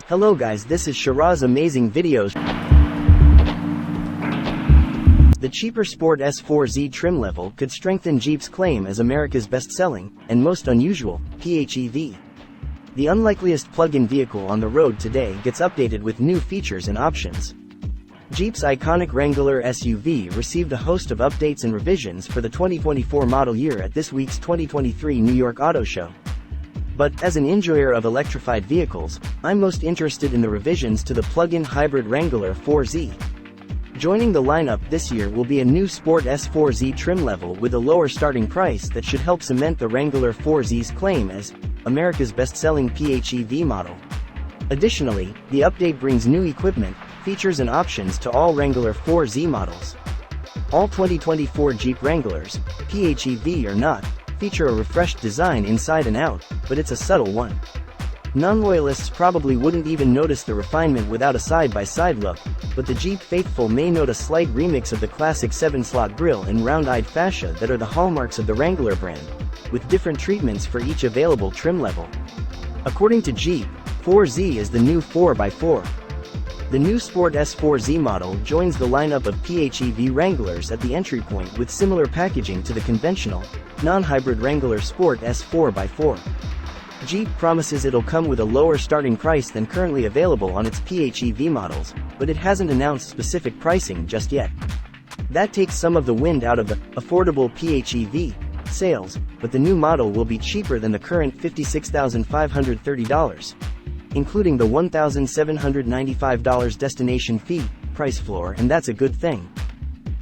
Hello guys, this is Shiraz Amazing Videos. The cheaper Sport S4Z trim level could strengthen Jeep's claim as America's best-selling, and most unusual, PHEV. The unlikeliest plug-in vehicle on the road today gets updated with new features and options. Jeep's iconic Wrangler SUV received a host of updates and revisions for the 2024 model year at this week's 2023 New York Auto Show. But, as an enjoyer of electrified vehicles, I'm most interested in the revisions to the plug-in hybrid Wrangler 4Z. Joining the lineup this year will be a new Sport S4Z trim level with a lower starting price that should help cement the Wrangler 4Z's claim as America's best-selling PHEV model. Additionally, the update brings new equipment, features and options to all Wrangler 4Z models. All 2024 Jeep Wranglers, PHEV or not, feature a refreshed design inside and out, but it's a subtle one. Non-loyalists probably wouldn't even notice the refinement without a side-by-side look, but the Jeep faithful may note a slight remix of the classic 7-slot grille and round-eyed fascia that are the hallmarks of the Wrangler brand, with different treatments for each available trim level. According to Jeep, 4Z is the new 4x4. The new Sport S4Z model joins the lineup of PHEV Wranglers at the entry point with similar packaging to the conventional, non-hybrid Wrangler Sport S 4x4. Jeep promises it'll come with a lower starting price than currently available on its PHEV models, but it hasn't announced specific pricing just yet. That takes some of the wind out of the affordable PHEV sales, but the new model will be cheaper than the current $56,530, including the $1,795 destination fee price floor, and that's a good thing.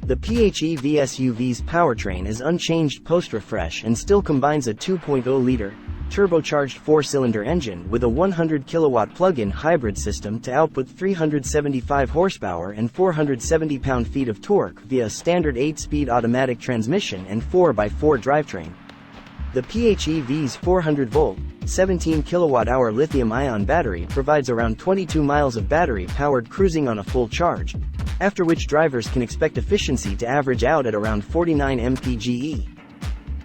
The PHEV SUV's powertrain is unchanged post-refresh and still combines a 2.0-liter, turbocharged 4-cylinder engine with a 100-kilowatt plug-in hybrid system to output 375 horsepower and 470 pound-feet of torque via a standard 8-speed automatic transmission and 4x4 drivetrain. The PHEV's 400-volt, 17-kilowatt-hour lithium-ion battery provides around 22 miles of battery-powered cruising on a full charge, after which drivers can expect efficiency to average out at around 49 mpge.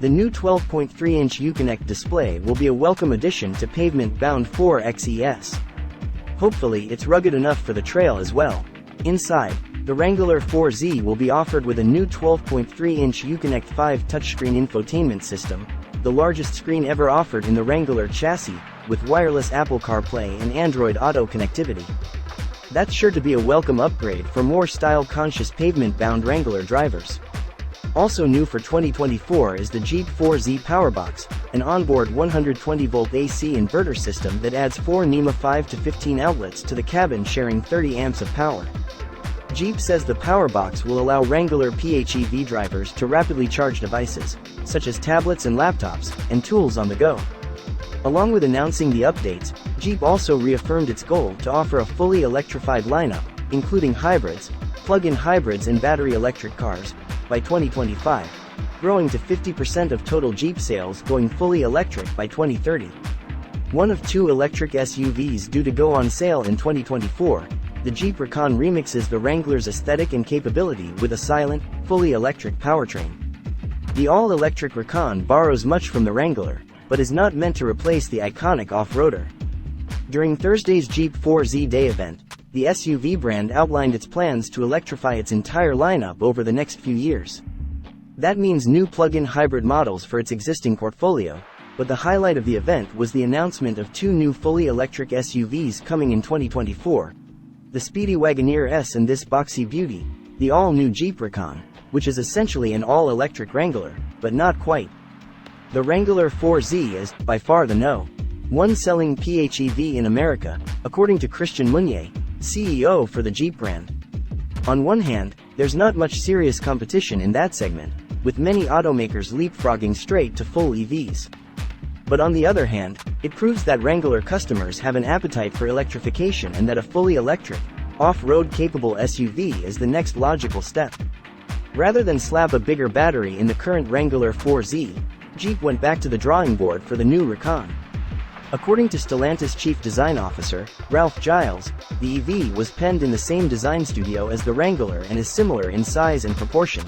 The new 12.3-inch Uconnect display will be a welcome addition to pavement-bound 4XES. Hopefully it's rugged enough for the trail as well. Inside, the Wrangler 4Z will be offered with a new 12.3-inch Uconnect 5 touchscreen infotainment system, the largest screen ever offered in the Wrangler chassis, with wireless Apple CarPlay and Android Auto connectivity. That's sure to be a welcome upgrade for more style-conscious pavement-bound Wrangler drivers. Also new for 2024 is the Jeep 4Z Powerbox, an onboard 120-volt AC inverter system that adds 4 NEMA 5 to 15 outlets to the cabin, sharing 30 amps of power. Jeep says the Powerbox will allow Wrangler PHEV drivers to rapidly charge devices, such as tablets and laptops, and tools on the go. Along with announcing the updates, Jeep also reaffirmed its goal to offer a fully electrified lineup, including hybrids, plug-in hybrids and battery electric cars, by 2025, growing to 50% of total Jeep sales going fully electric by 2030. One of 2 electric SUVs due to go on sale in 2024, the Jeep Recon remixes the Wrangler's aesthetic and capability with a silent, fully electric powertrain. The all-electric Recon borrows much from the Wrangler, but is not meant to replace the iconic off-roader. During Thursday's Jeep 4Z Day event, the SUV brand outlined its plans to electrify its entire lineup over the next few years. That means new plug-in hybrid models for its existing portfolio, but the highlight of the event was the announcement of 2 new fully electric SUVs coming in 2024. The speedy Wagoneer S and this boxy beauty, the all-new Jeep Recon, which is essentially an all-electric Wrangler, but not quite. The Wrangler 4Z is, by far the No. 1 selling PHEV in America, according to Christian Meunier, CEO for the Jeep brand. On one hand, there's not much serious competition in that segment, with many automakers leapfrogging straight to full EVs. But on the other hand, it proves that Wrangler customers have an appetite for electrification and that a fully electric, off-road capable SUV is the next logical step. Rather than slap a bigger battery in the current Wrangler 4Z, Jeep went back to the drawing board for the new Recon. According to Stellantis Chief Design Officer, Ralph Giles, the EV was penned in the same design studio as the Wrangler and is similar in size and proportion.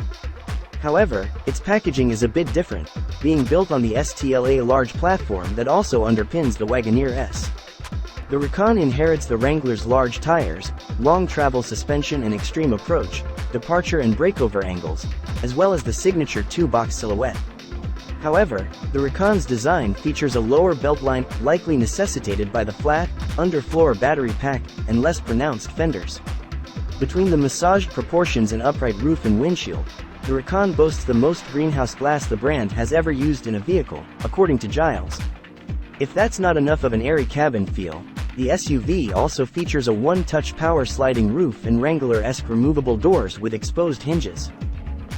However, its packaging is a bit different, being built on the STLA large platform that also underpins the Wagoneer S. The Recon inherits the Wrangler's large tires, long travel suspension and extreme approach, departure and breakover angles, as well as the signature two-box silhouette. However, the Recon's design features a lower beltline, likely necessitated by the flat, underfloor battery pack, and less pronounced fenders. Between the massaged proportions and upright roof and windshield, the Recon boasts the most greenhouse glass the brand has ever used in a vehicle, according to Giles. If that's not enough of an airy cabin feel, the SUV also features a one-touch power sliding roof and Wrangler-esque removable doors with exposed hinges.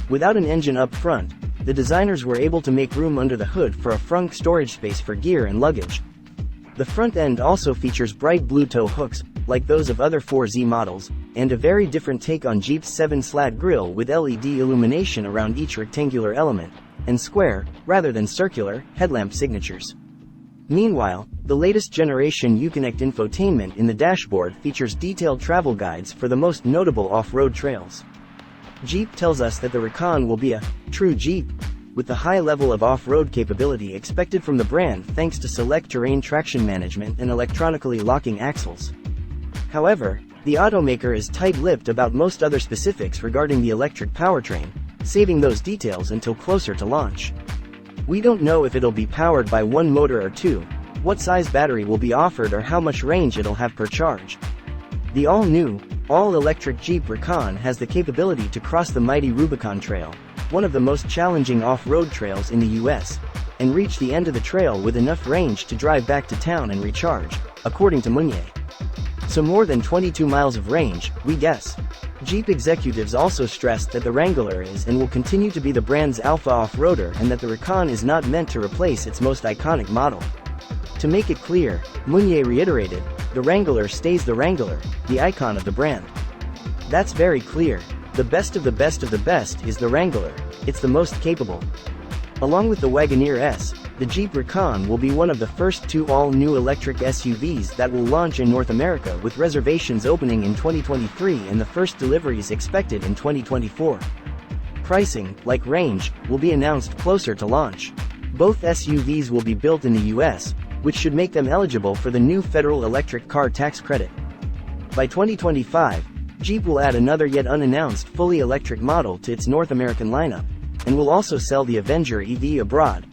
Without an engine up front, the designers were able to make room under the hood for a frunk storage space for gear and luggage. The front end also features bright blue tow hooks, like those of other 4Z models, and a very different take on Jeep's 7-slat grille with LED illumination around each rectangular element, and square, rather than circular, headlamp signatures. Meanwhile, the latest generation Uconnect infotainment in the dashboard features detailed travel guides for the most notable off-road trails. Jeep tells us that the Recon will be a true Jeep, with the high level of off-road capability expected from the brand thanks to select terrain traction management and electronically locking axles. However, the automaker is tight-lipped about most other specifics regarding the electric powertrain, saving those details until closer to launch. We don't know if it'll be powered by one motor or two, what size battery will be offered or how much range it'll have per charge. The all-new, all-electric Jeep Recon has the capability to cross the mighty Rubicon Trail, one of the most challenging off-road trails in the US, and reach the end of the trail with enough range to drive back to town and recharge, according to Meunier. So more than 22 miles of range, we guess. Jeep executives also stressed that the Wrangler is and will continue to be the brand's alpha off-roader and that the Recon is not meant to replace its most iconic model. To make it clear, Meunier reiterated, the Wrangler stays the Wrangler, the icon of the brand. That's very clear. The best of the best of the best is the Wrangler, it's the most capable. Along with the Wagoneer S, the Jeep Recon will be one of the first two all-new electric SUVs that will launch in North America, with reservations opening in 2023 and the first deliveries expected in 2024. Pricing, like range, will be announced closer to launch. Both SUVs will be built in the US, which should make them eligible for the new federal electric car tax credit. By 2025, Jeep will add another yet unannounced fully electric model to its North American lineup, and will also sell the Avenger EV abroad.